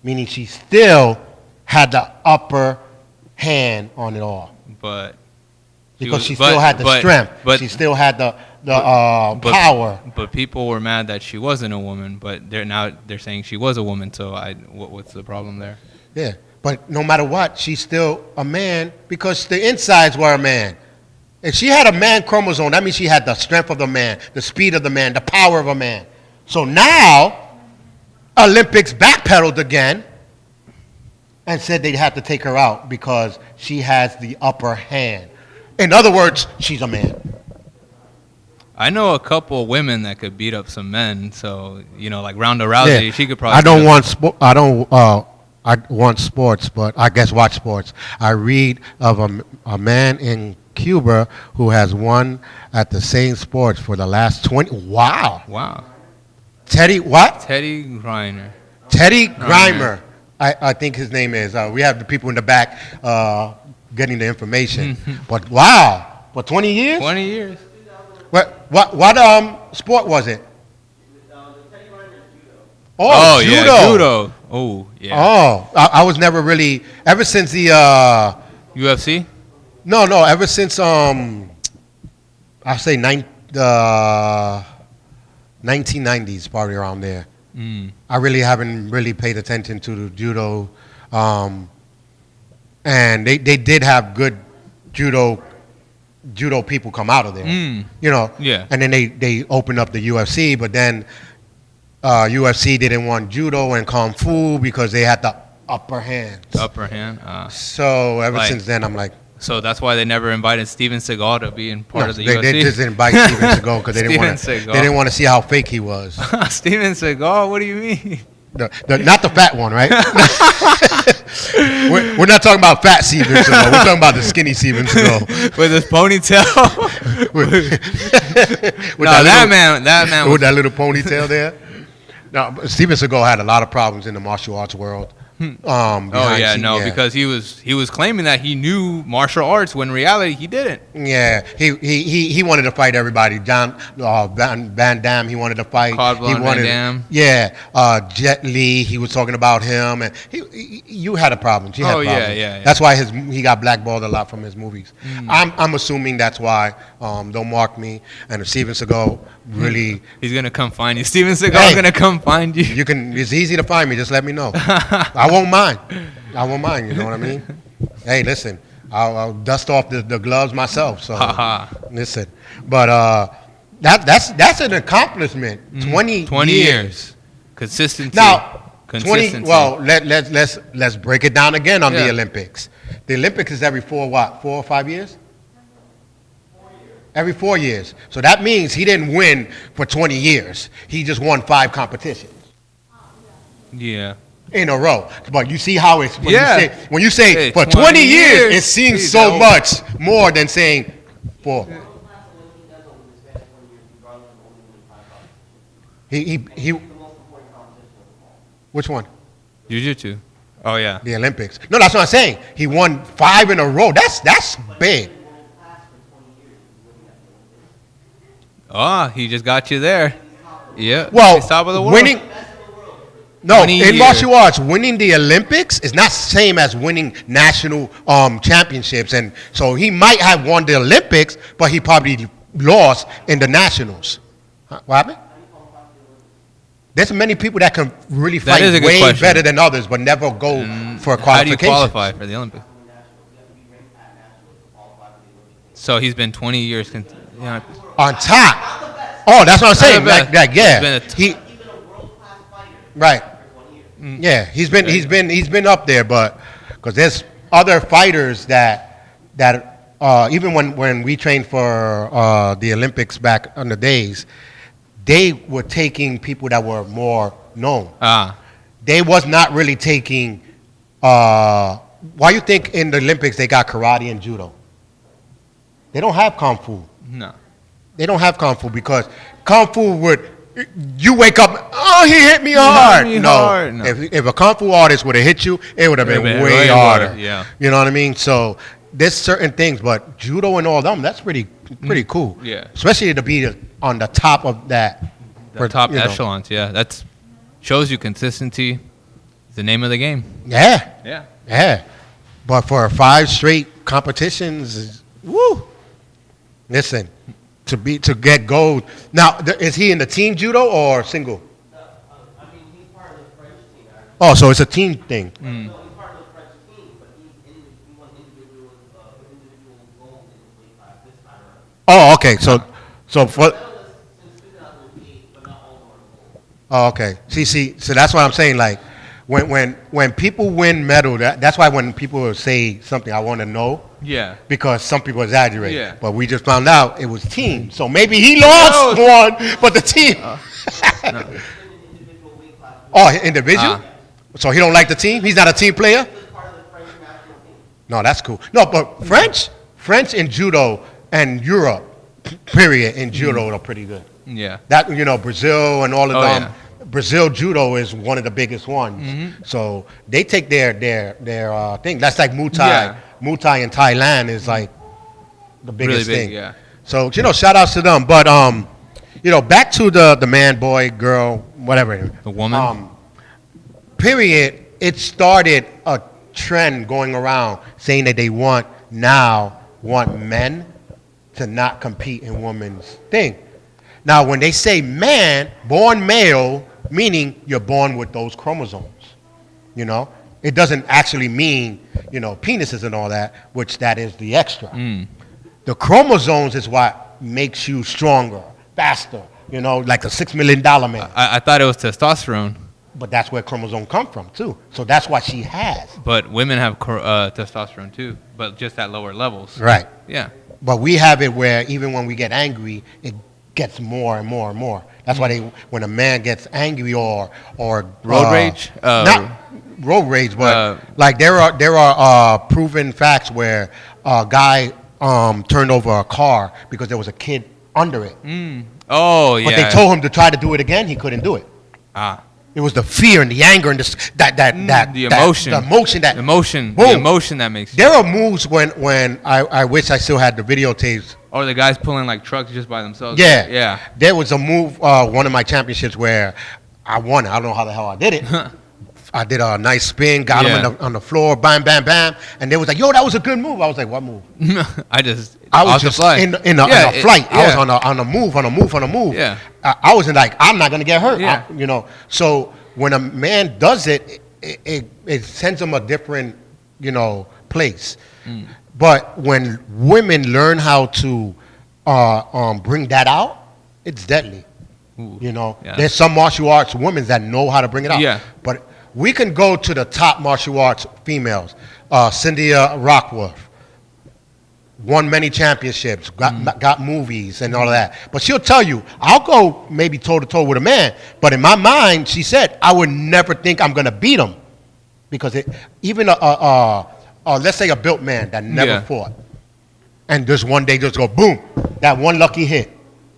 Meaning she still had the upper hand on it all. But Because she still had the strength. She still had the power. But people were mad that she wasn't a woman. But they're saying she was a woman. So what's the problem there? Yeah, but no matter what, she's still a man because the insides were a man. If she had a man chromosome, that means she had the strength of the man, the speed of the man, the power of a man. So now, Olympics backpedaled again and said they'd have to take her out because she has the upper hand. In other words, she's a man. I know a couple women that could beat up some men. So like Ronda Rousey, Yeah. she could probably. I want sports, but I guess watch sports. I read of a man in Cuba who has won at the same sports for the last 20. Wow. Teddy what? Teddy Griner. Teddy Grimer. I think his name is. We have the people in the back getting the information. But wow, for 20 years? 20 years. What sport was it? Oh, judo. Yeah, judo. Oh, yeah. Oh, I was never really ever since the UFC? No, ever since I say 1990s, probably around there. I really haven't really paid attention to the judo, and they did have good judo people come out of there, Yeah. And then they opened up the UFC, but then UFC didn't want judo and kung fu because they had the upper hand. Upper hand. So ever since then, I'm like. So that's why they never invited Steven Seagal to be in part of the UFC. They just didn't invite Steven Seagal because they didn't want to see how fake he was. Steven Seagal? What do you mean? Not the fat one, right? we're not talking about fat Steven Seagal. We're talking about the skinny Steven Seagal. With his ponytail? that man with that little ponytail there. No, Steven Seagal had a lot of problems in the martial arts world. Because he was claiming that he knew martial arts when in reality he didn't. Yeah, he wanted to fight everybody. Van Damme, he wanted to fight. Van Damme. Yeah, Jet Li, he was talking about him, and you had a problem. He had problems. Yeah. That's why he got blackballed a lot from his movies. I'm assuming that's why. Don't mark me. And if Steven Seagal really, he's gonna come find you. Steven Seagal is gonna come find you. It's easy to find me. Just let me know. I won't mind. You know what I mean? Hey, listen. I'll dust off the gloves myself. So listen, but that's an accomplishment. 20 years. Consistency. Now, 20. Well, let's break it down again on the Olympics. The Olympics is every 4 or 5 years? Every 4 years. So that means he didn't win for 20 years. He just won 5 competitions. Yeah. In a row. But you see how it's when you say hey, for 20 years, it seems so much more than saying for. Which one? Jiu-jitsu. Oh, yeah. The Olympics. No, that's what I'm saying. He won 5 in a row. That's big. Oh, he just got you there. Yeah. Well, He's top of the world. winning. No, 20 in years. martial arts, winning the Olympics is not the same as winning national championships. And so he might have won the Olympics, but he probably lost in the nationals. Huh? What happened? There's many people that can really That fight is a good way question. better than others, but never go for How do you qualifications. qualify for the Olympics? So he's been 20 years. On top. Oh, that's what I'm saying. Not the best. Yeah. He's been Right. Yeah, he's been up there, but because there's other fighters that even when we trained for the Olympics back on the days, they were taking people that were more known. They was not really taking. Why you think in the Olympics they got karate and judo? They don't have kung fu. No. They don't have kung fu because kung fu would. You wake up, oh, he hit me hard. No. If a kung fu artist would have hit you, it would have been way harder. Yeah. You know what I mean? So there's certain things, but judo and all them, that's pretty cool. Yeah. Especially to be on the top of that. The top you know. echelons, yeah. That's shows you consistency. Is the name of the game. Yeah. Yeah. Yeah. But for 5 straight competitions, woo. Listen. To get gold. Now, is he in the team judo or single? I mean, he's part of the French team. Actually. Oh, so it's a team thing. No, he's part of the French team, but he won individual gold in his weight class this time around. Oh, okay. So for. Medalist since 2008, but not all of them are gold. Oh, okay. See. So that's what I'm saying. Like, when people win medal, that's why when people say something, I want to know. Yeah. Because some people exaggerate. Yeah. But we just found out it was team. So maybe he lost one, but the team. Individual weight class. Oh, individual? So he don't like the team? He's not a team player? He's part of the French national team. No, that's cool. No, but French in judo and Europe, period, in judo are pretty good. Yeah. That, Brazil and all of Oh, them. yeah. Brazil judo is one of the biggest ones. So they take their thing. That's like Muay Thai. Yeah. Muay Thai in Thailand is like the biggest Really big, thing. yeah. So, shout outs to them. But back to the man, boy, girl, whatever. The woman. Period. It started a trend going around saying that they want men to not compete in women's thing. Now, when they say man, born male, meaning you're born with those chromosomes, it doesn't actually mean, penises and all that, which that is the extra. The chromosomes is what makes you stronger, faster, like the $6 million man. I thought it was testosterone. But that's where chromosomes come from, too. So that's what she has. But women have testosterone too, but just at lower levels. Right. Yeah. But we have it where even when we get angry, it gets more and more and more. That's why when a man gets angry or Road rage? Not road rage, but like there are proven facts where a guy turned over a car because there was a kid under it. Oh, yeah. But they told him to try to do it again. He couldn't do it. It was the fear and the anger and the emotion. The emotion that Boom. Boom. The emotion that makes you. There are moves when I wish I still had the videotapes. Or the guys pulling like trucks just by themselves. Yeah. Yeah. There was a move, one of my championships where I won it. I don't know how the hell I did it. I did a nice spin, got him on the floor, bam, bam, bam. And they was like, yo, that was a good move. I was like, what move? I was just in a flight. I was on a move. Yeah. I wasn't like, I'm not going to get hurt. Yeah. So when a man does it, it sends him a different, place. But when women learn how to bring that out, it's deadly. Ooh. Yeah. There's some martial arts women that know how to bring it out. Yeah. But we can go to the top martial arts females. Cynthia Rockworth won many championships, got movies and all of that. But she'll tell you, I'll go maybe toe-to-toe with a man. But in my mind, she said, I would never think I'm going to beat him. Because even let's say a built man that never fought. And just one day just go, boom, that one lucky hit.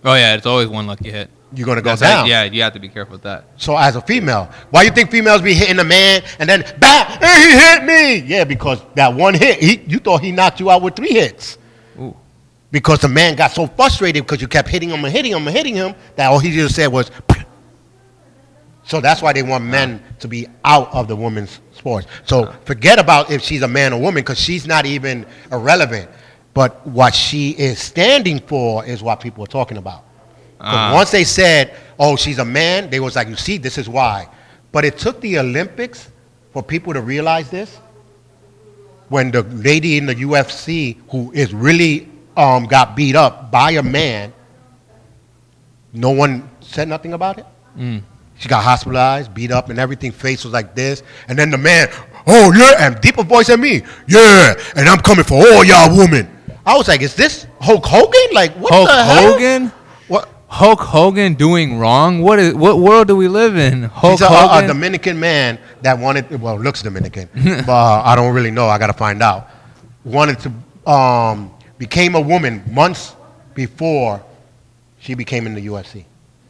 Oh, yeah, it's always one lucky hit. you're gonna go That's down. like, yeah, you have to be careful with that. So as a female, why you think females be hitting a man and then bam, hey, he hit me? Yeah, because that one hit, you thought he knocked you out with 3 hits. Ooh. Because the man got so frustrated because you kept hitting him and hitting him and hitting him that all he just said was. So that's why they want men to be out of the women's sports. So forget about if she's a man or woman because she's not even irrelevant. But what she is standing for is what people are talking about. Once they said, oh, she's a man, they was like, you see, this is why. But it took the Olympics for people to realize this. When the lady in the UFC who is really got beat up by a man, no one said nothing about it. She got hospitalized, beat up, and everything. Face was like this. And then the man, oh, yeah, and deeper voice at me. Yeah, and I'm coming for all y'all women. I was like, is this Hulk Hogan? Like, what Hulk the hell? Hogan? What? Hulk Hogan doing wrong? What world do we live in? Hulk He's Hogan? a Dominican man that wanted, well, looks Dominican, but I don't really know. I got to find out. Wanted to, became a woman months before she became in the UFC.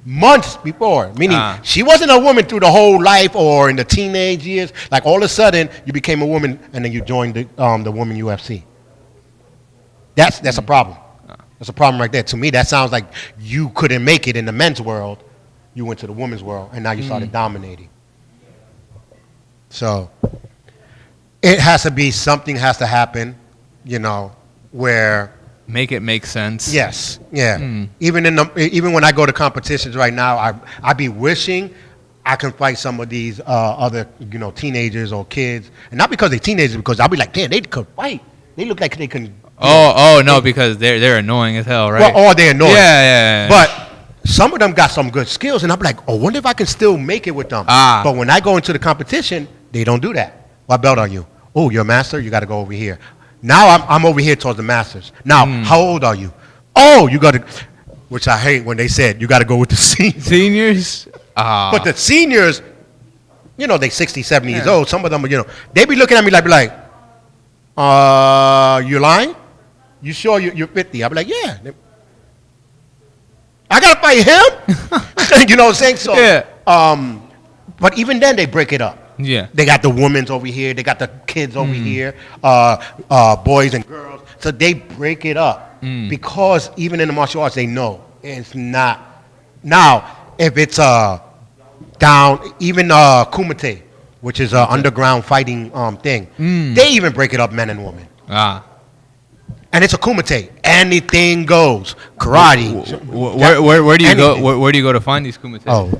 Months before, meaning she wasn't a woman through the whole life or in the teenage years. Like all of a sudden, you became a woman and then you joined the women UFC. That's a problem. That's a problem right there. To me, that sounds like you couldn't make it in the men's world. You went to the women's world and now you started dominating. So it has to be, something has to happen, you know, where. Make it make sense. Yes, yeah. Even when I go to competitions right now, I be wishing I can fight some of these other, you know, teenagers or kids, and not because they're teenagers, because I'll be like, damn, they could fight. They look like they can. No, because they're annoying as hell, right? Well, they're annoying. Yeah. But some of them got some good skills, and I'm like, oh, wonder if I can still make it with them. But when I go into the competition, they don't do that. What belt are you? Oh, you're a master. You got to go over here. Now I'm over here towards the masters. Now, how old are you? Oh, you got to, which I hate when they said you got to go with the seniors. Seniors? But the seniors, you know, they 60, 70 years old. Some of them, you know, they be looking at me like, you lying? You sure you're 50? I'll be like, yeah. I got to fight him? You know what I'm saying? So, but even then, they break it up. Yeah. They got the women's over here. They got the kids over here, boys and girls. So they break it up because even in the martial arts, they know it's not. Now, if it's down, even kumite, which is an underground fighting thing, they even break it up, men and women. And it's a kumite. Anything goes. Karate. Where do you go? Where do you go to find these kumite? Oh.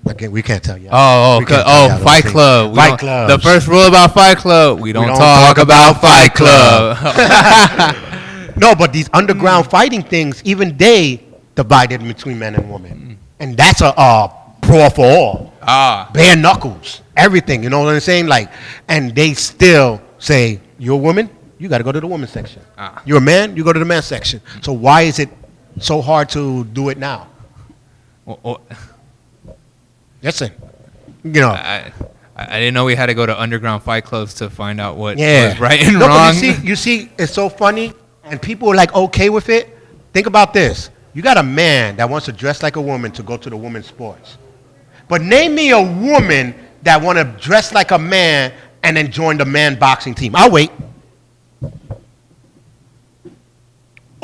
We can't tell you. Fight Club. Fight Club. The first rule about Fight Club: we don't talk about Fight Club. No, but these underground fighting things, even they divided between men and women, and that's a brawl for all. Bare knuckles, everything. You know what I'm saying? Like, and they still say, "You're a woman, you got to go to the women's section. You're a man, you go to the men's section." So why is it so hard to do it now? Listen, you know. I didn't know we had to go to underground fight clubs to find out what was right and wrong. But you see, it's so funny, and people are like okay with it. Think about this. You got a man that wants to dress like a woman to go to the women's sports. But name me a woman that want to dress like a man and then join the man boxing team. I'll wait.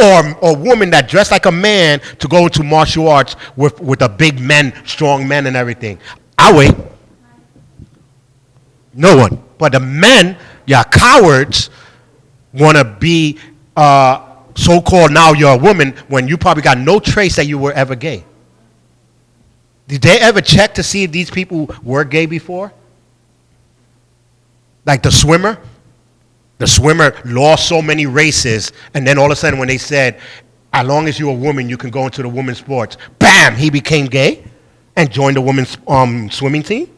Or a woman that dressed like a man to go into martial arts with a big men, strong men and everything. I'll wait. No one. But the men, cowards, want to be so-called now you're a woman when you probably got no trace that you were ever gay. Did they ever check to see if these people were gay before? Like the swimmer? The swimmer lost so many races, and then all of a sudden when they said, as long as you're a woman, you can go into the women's sports, bam, he became gay and joined the women's swimming team.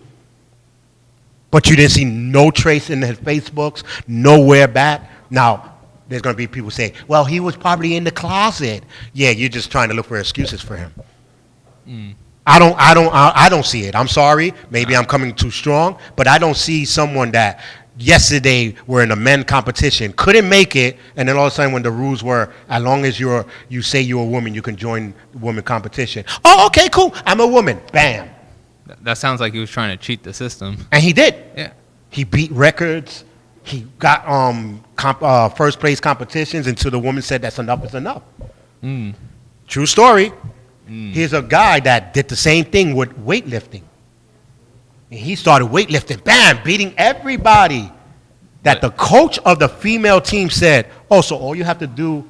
But you didn't see no trace in his Facebooks, nowhere back. Now, there's going to be people say, well, he was probably in the closet. Yeah, you're just trying to look for excuses for him. I don't see it. I'm sorry. Maybe I'm coming too strong, but I don't see someone that yesterday were in a men competition, couldn't make it, and then all of a sudden when the rules were, as long as you say you're a woman, you can join the woman competition. Oh, okay, cool. I'm a woman. Bam. That sounds like he was trying to cheat the system. And he did. Yeah. He beat records. He got first place competitions until the woman said that's enough is enough. True story. Here's a guy that did the same thing with weightlifting. And he started weightlifting, bam, beating everybody. That the coach of the female team said, oh, so all you have to do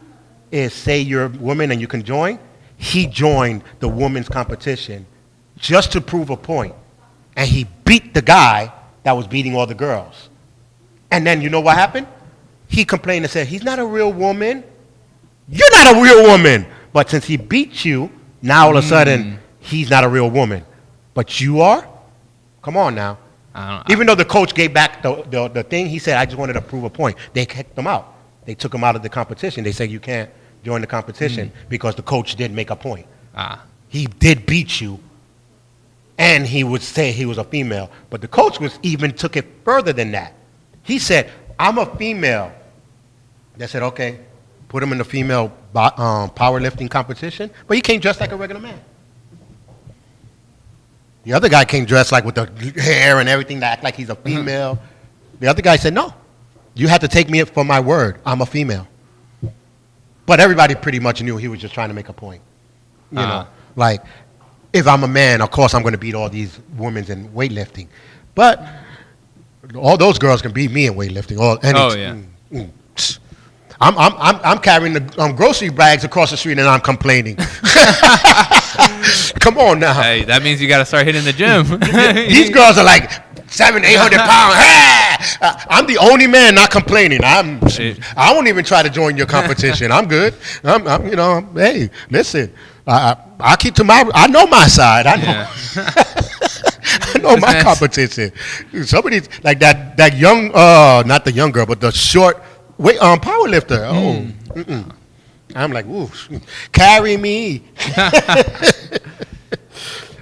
is say you're a woman and you can join? He joined the women's competition just to prove a point. And he beat the guy that was beating all the girls. And then you know what happened? He complained and said, he's not a real woman. You're not a real woman. But since he beat you, now all of a sudden, he's not a real woman. But you are? Come on now. Even though the coach gave back the thing, he said, I just wanted to prove a point. They kicked him out. They took him out of the competition. They said, you can't join the competition because the coach did make a point. He did beat you. And he would say he was a female. But the coach even took it further than that. He said, I'm a female. They said, okay, put him in the female powerlifting competition. But he came dressed like a regular man. The other guy came dressed like with the hair and everything to act like he's a female. The other guy said, no, you have to take me for my word. I'm a female. But everybody pretty much knew he was just trying to make a point. You know, like, if I'm a man, of course I'm going to beat all these women in weightlifting. But all those girls can beat me in weightlifting. I'm carrying the grocery bags across the street and I'm complaining. Come on now. Hey, that means you got to start hitting the gym. These girls are like 700-800 pounds. Hey! I'm the only man not complaining. I won't even try to join your competition. I'm good. Hey, listen. I keep to I know my side. I know. Yeah. I know my competition. Somebody like that young, not the young girl, but the short power lifter. I'm like, ooh, carry me.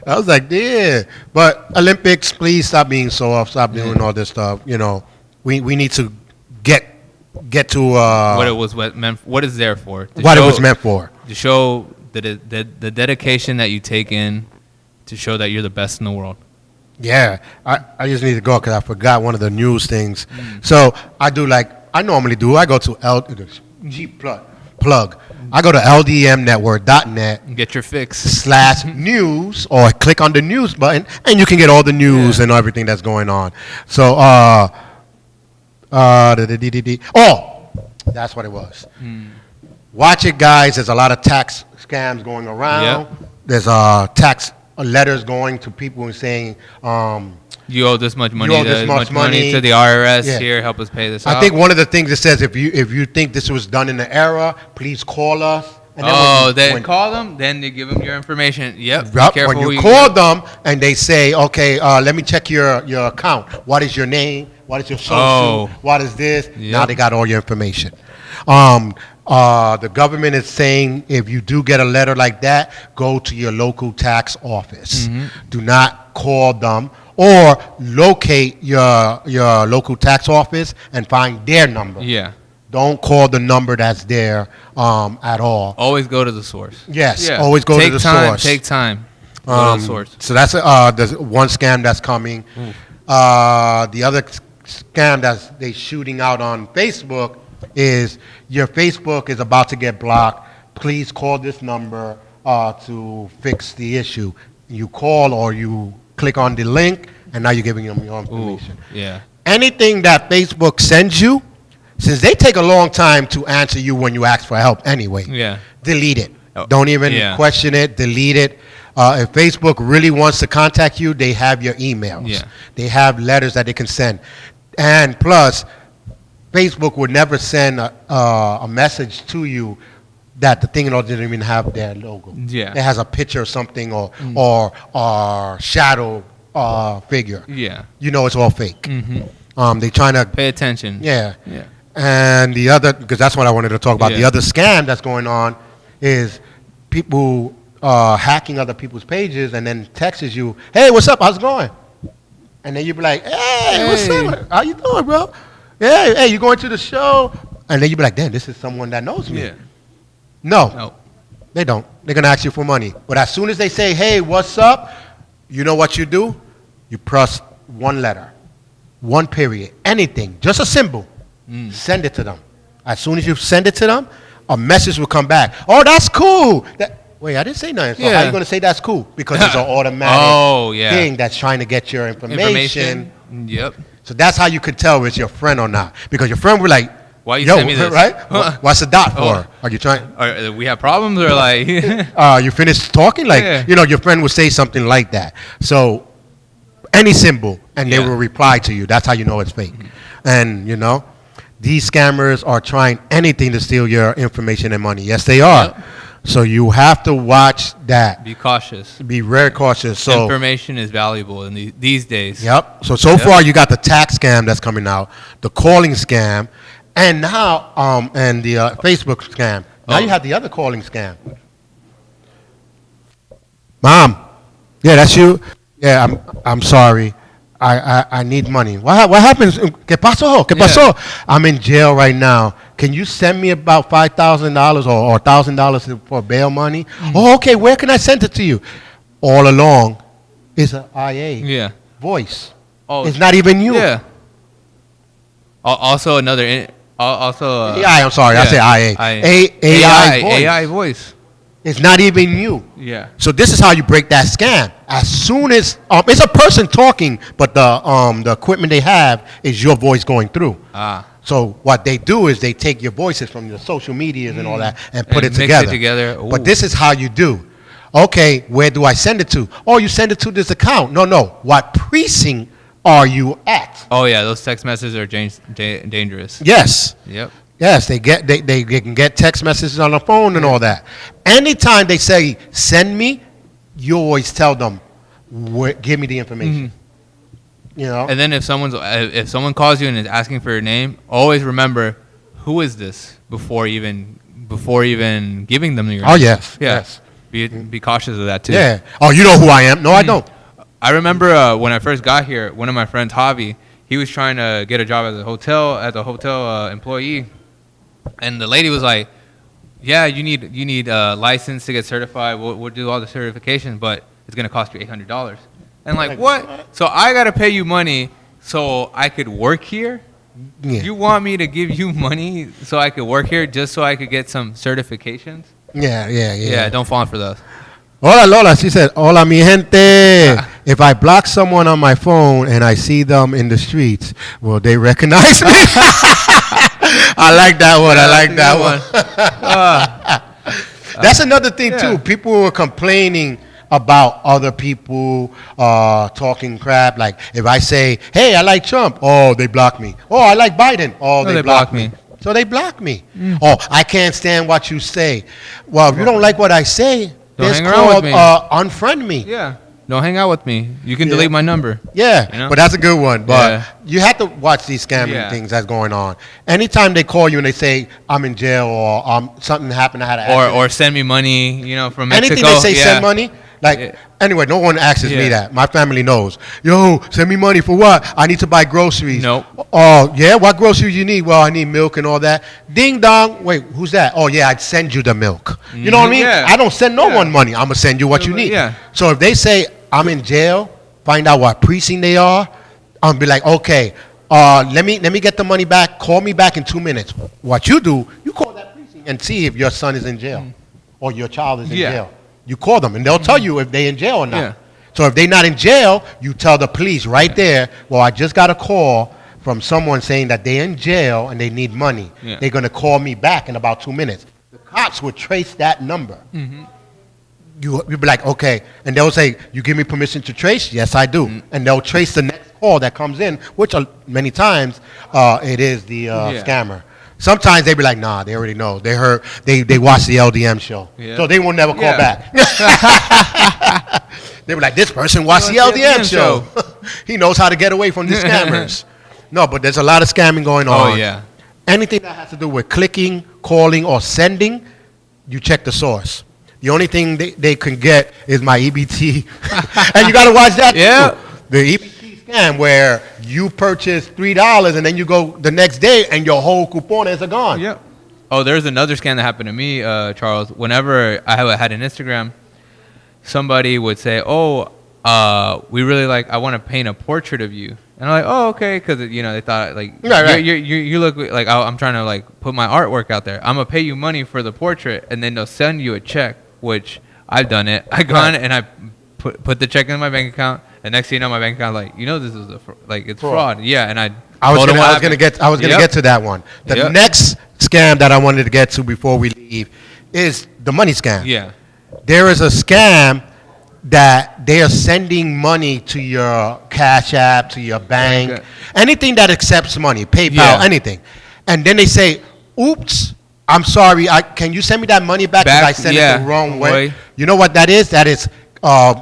I was like, yeah. But Olympics, please stop being soft. Stop doing all this stuff. You know, we need to get to what it's there for. It was meant for. To show the dedication that you take in to show that you're the best in the world. Yeah. I just need to go because I forgot one of the news things. So I do like I normally do. I go to cheap plug. I go to ldmnetwork.net. Get your fix. /news or click on the news button and you can get all the news and everything that's going on. So that's what it was. Watch it, guys. There's a lot of tax scams going around. Yep. There's tax letters going to people and saying you owe this much money. To the IRS. Yeah. Here, help us pay this. I think one of the things it says if you think this was done in an error, please call us. And then call them. Then they give them your information. Yep. When you call them and they say, okay, let me check your account. What is your name? What is your social? What is this? Yep. Now they got all your information. The government is saying if you do get a letter like that, go to your local tax office. Do not call them or locate your local tax office and find their number. Yeah. Don't call the number that's there at all. Always go to the source. Yes, always go to the source. Take time. Go to the source. So that's there's one scam that's coming. The other scam that's they shooting out on Facebook is your Facebook is about to get blocked. Please call this number to fix the issue. You call or you click on the link, and now you're giving them your information. Yeah. Anything that Facebook sends you, since they take a long time to answer you when you ask for help anyway, delete it. Don't even question it. Delete it. If Facebook really wants to contact you, they have your emails. Yeah. They have letters that they can send. And plus, Facebook would never send a message to you that the thing didn't even have their logo. Yeah. It has a picture or something or shadow figure. Yeah. You know it's all fake. They trying to pay attention. Yeah. Yeah. And the other, because that's what I wanted to talk about. The other scam that's going on is people hacking other people's pages and then texts you, hey, what's up? How's it going? And then you be like, hey, what's up? How you doing, bro? Yeah, hey, you going to the show? And then you be like, damn, this is someone that knows me. Yeah. No, they don't. They're going to ask you for money. But as soon as they say, hey, what's up? You know what you do? You press one letter, one period, anything, just a symbol. Send it to them. As soon as you send it to them, a message will come back. Oh, that's cool. Wait, I didn't say nothing. So how are you going to say that's cool? Because it's an automatic thing that's trying to get your information. Yep. So that's how you could tell if it's your friend or not. Because your friend will like, why you send me this? Right? What's the dot for? Are you trying? We have problems or like? You finished talking? Like, your friend will say something like that. So any symbol, and they will reply to you. That's how you know it's fake. And, these scammers are trying anything to steal your information and money. Yes, they are. Yep. So you have to watch that. Be cautious. Be very cautious. So information is valuable in these days. Yep. So far you got the tax scam that's coming out, the calling scam, and now and the Facebook scam. Now you have the other calling scam. Mom, yeah, that's you. Yeah, I'm sorry. I need money. What happens? ¿Qué pasó? ¿Qué pasó? I'm in jail right now. Can you send me about $5,000 or $1,000 for bail money? Oh, okay. Where can I send it to you? All along, it's an IA voice. Oh, it's not even you. Yeah. Also another. Also. I'm sorry. I said IA. AI voice. It's not even you. Yeah. So this is how you break that scam. As soon as it's a person talking, but the equipment they have is your voice going through. So what they do is they take your voices from your social medias and all that and put it together. Mix it together. But this is how you do. Okay, where do I send it to? Oh, you send it to this account. No. What precinct are you at? Oh yeah, those text messages are dangerous. Yes. Yep. Yes, they can get text messages on the phone and all that. Anytime they say send me, you always tell them, give me the information. And then if someone calls you and is asking for your name, always remember who is this before even giving them your name. Oh yes. Be cautious of that too. Yeah. Oh, you know who I am? No, I don't. I remember when I first got here, one of my friends, Javi, he was trying to get a job as a hotel employee. And the lady was like, "Yeah, you need a license to get certified. We'll do all the certification, but it's gonna cost you $800." And like, what? So I gotta pay you money so I could work here? Yeah. You want me to give you money so I could work here just so I could get some certifications? Yeah. Yeah, don't fall for those. Hola Lola, she said, hola mi gente. If I block someone on my phone and I see them in the streets, will they recognize me? I like that one. That's another thing too. People were complaining about other people talking crap. Like if I say, hey, I like Trump. Oh, they block me. Oh, I like Biden. Oh, they block me. So they block me. Oh, I can't stand what you say. Well, if you don't like what I say, it's called unfriend me. Yeah. Don't hang out with me. You can delete my number. Yeah, but that's a good one. But you have to watch these scamming things that's going on. Anytime they call you and they say, I'm in jail or something happened, I had an accident. Or send me money, from Mexico. Anything they say send money. Anyway, no one asks me that. My family knows. Yo, send me money for what? I need to buy groceries. Nope. Oh, yeah? What groceries you need? Well, I need milk and all that. Ding dong. Wait, who's that? Oh, yeah, I'd send you the milk. You know what I mean? Yeah. I don't send no one money. I'm going to send you what you need. Yeah. So if they say, I'm in jail, find out what precinct they are, I'll be like, okay, let me get the money back. Call me back in 2 minutes. What you do, you call that precinct and see if your son is in jail or your child is in jail. You call them, and they'll tell you if they're in jail or not. Yeah. So if they're not in jail, you tell the police right there, well, I just got a call from someone saying that they're in jail and they need money. Yeah. They're going to call me back in about 2 minutes. The cops would trace that number. Mm-hmm. You'll be like, okay. And they'll say, you give me permission to trace? Yes, I do. Mm-hmm. And they'll trace the next call that comes in, which many times it is the scammer. Sometimes they be like, nah, they already know. They heard, they watch the LDM show. Yeah. So they will never call back. They be like, this person watched the LDM show. He knows how to get away from these scammers. No, but there's a lot of scamming going on. Oh, yeah. Anything that has to do with clicking, calling, or sending, you check the source. The only thing they can get is my EBT. And you got to watch that too. The EBT scam where you purchase $3 and then you go the next day and your whole cupones are gone. Yeah. Oh, there's another scam that happened to me, Charles. Whenever I had an Instagram, somebody would say, "Oh, we really I want to paint a portrait of you," and I'm like, "Oh, okay," because they thought Right. you look like I'm trying to put my artwork out there. I'm gonna pay you money for the portrait, and then they'll send you a check, which I've done it. I gone and I put the check in my bank account, and next thing you know, my bank account this is it's fraud. Yeah, and I was gonna get to that one. The next scam that I wanted to get to before we leave is the money scam. Yeah. There is a scam that they are sending money to your Cash App, to your bank, Okay. anything that accepts money, PayPal, anything. And then they say, oops, I'm sorry, can you send me that money back because I sent it the wrong way? You know what that is? That is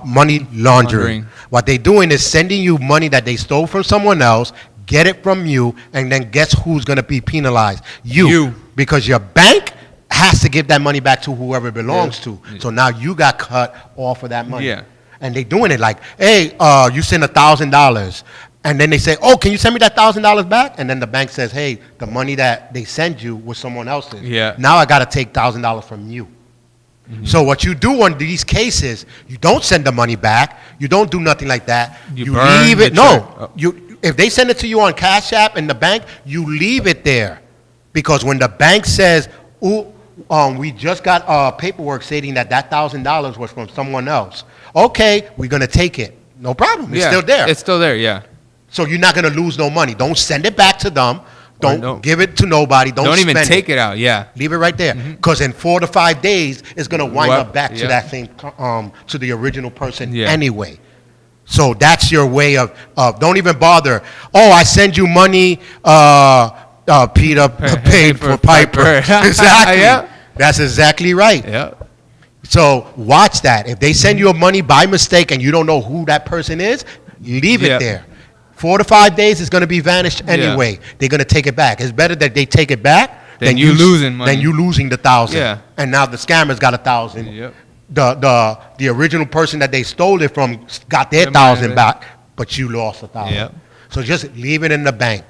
money laundering. What they're doing is sending you money that they stole from someone else, get it from you, and then guess who's going to be penalized? You. Because your bank has to give that money back to whoever it belongs to. So now you got cut off of that money. Yeah. And they're doing it hey, you send $1,000. And then they say, oh, can you send me that $1,000 back? And then the bank says, hey, the money that they sent you was someone else's. Yeah. Now I got to take $1,000 from you. Mm-hmm. So what you do on these cases, you don't send the money back. You don't do nothing like that. You leave it. No. If they send it to you on Cash App in the bank, you leave it there. Because when the bank says, ooh, we just got paperwork stating that $1,000 was from someone else. Okay, we're going to take it. No problem. It's still there. It's still there, yeah. So you're not going to lose no money. Don't send it back to them. Don't give it to nobody. Don't even take it out, yeah. Leave it right there. Because in 4 to 5 days, it's going to wind up back to that same, to the original person anyway. So that's your way of don't even bother. Oh, I send you money, Peter paid for Piper. Exactly. Yeah. That's exactly right. Yeah. So watch that. If they send you money by mistake and you don't know who that person is, leave it there. 4 to 5 days is going to be vanished anyway. Yeah. They're going to take it back. It's better that they take it back than you losing money. Than you losing the $1,000. Yeah. And now the scammer's got $1,000. Yep. The original person that they stole it from got their $1,000 back, but you lost $1,000. Yep. So just leave it in the bank.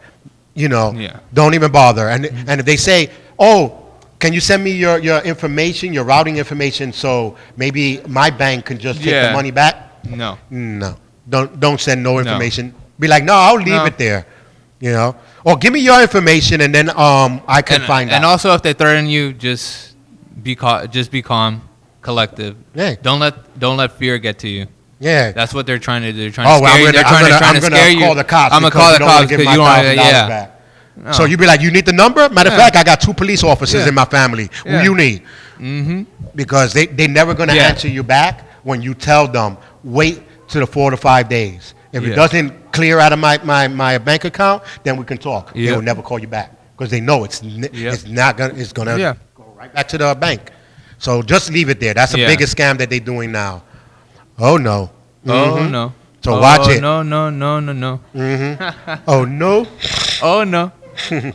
Yeah. Don't even bother. And if they say, oh, can you send me your information, your routing information, so maybe my bank can just take the money back? No. Don't send no information. Be like, no, I'll leave it there. Or give me your information and then I can find out. And also, if they threaten you, just be calm, collective. Yeah. Don't let fear get to you. Yeah. That's what they're trying to do. They're trying to scare you. They're trying to scare you. Call the cops. I'm gonna call the cops because you don't want to. Yeah. Back. No. So you be like, you need the number? Matter of fact, I got 2 police officers in my family. Who you need? Mm-hmm. Because they never going to answer you back when you tell them, wait till the 4 to 5 days. If it doesn't clear out of my bank account, then we can talk. They will never call you back because they know it's going to go right back to the bank. So just leave it there. That's the biggest scam that they're doing now. Oh, no. Mm-hmm. Oh, no. So watch it. No. Mm-hmm. Oh, no. Oh, no.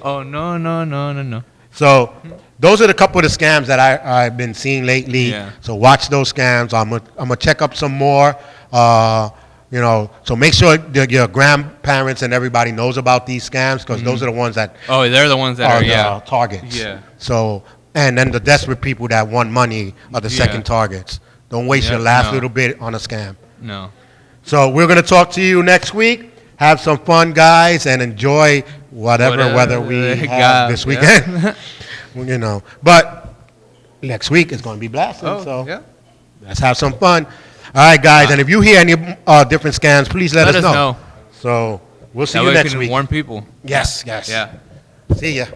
Oh, no. So those are the couple of the scams that I've been seeing lately. Yeah. So watch those scams. I'm gonna check up some more. So make sure your grandparents and everybody knows about these scams because those are the ones that they're the ones that are the targets. Yeah. So and then the desperate people that want money are the second targets. Don't waste your last little bit on a scam. No. So we're gonna talk to you next week. Have some fun, guys, and enjoy whatever weather we have this weekend. But next week is going to be blasting. So let's have some fun. All right, guys, and if you hear any different scams, please let us know. So we'll see you next week. Warn people. Yes. Yeah. See ya.